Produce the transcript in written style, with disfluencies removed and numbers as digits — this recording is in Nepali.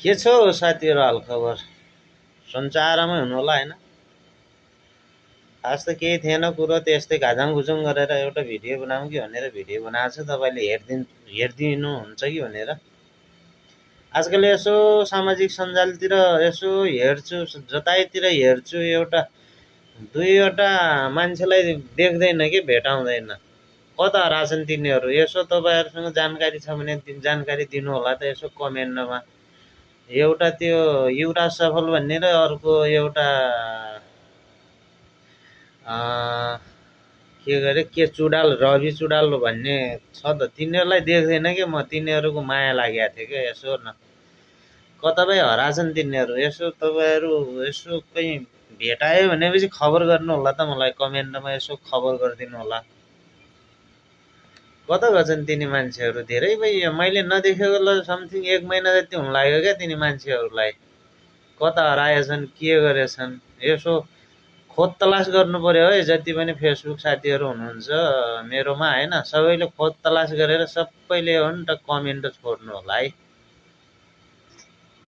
के छ हौ साथीहरु हालखबर सञ्चारमा हुनु होला हैन आज त केही थिएन कुरो त्यस्तै घाजाङघुजुङ गरेर एउटा भिडियो बनाऊँ कि भनेर भिडियो बनाएको छु तपाईले हेरिदिनुहुन्छ कि भनेर आजकल यसो सामाजिक सञ्जालतिर यसो हेर्छु जताइतिर हेर्छु एउटा दुईवटा मान्छेलाई देख्दैन कि भेटाउँदैन कता हराछन् तिनीहरू यसो तपाईहरुसँग जानकारी छ भने जानकारी दिनु होला त यसो कमेन्टमा एउटा त्यो युवराज सफल भन्ने र अर्को एउटा के गरे के चुडाल रवि चुडाल भन्ने छ त तिनीहरूलाई देख्दैन कि म तिनीहरूको माया लागेको थियो क्या यसो न कतै हराछन् तिनीहरू यसो तपाईहरु यसो कहीँ भेटायो भनेपछि खबर गर्नु होला त मलाई कमेन्टमा यसो खबर गरिदिनु होला कता गछन् तिनी मान्छेहरू धेरै भयो मैले नदेखेको ल समथिङ 1 महिना जति हुन लाग्यो क्या तिनी मान्छेहरूलाई कता हराएछन् के गरेछन् यसो खोज तलास गर्नु पर्यो है जति पनि फेसबुक साथीहरू हुनुहुन्छ मेरोमा हैन सबैले खोज तलास गरेर सबैले हो नि त कमेन्ट छोड्नु होला है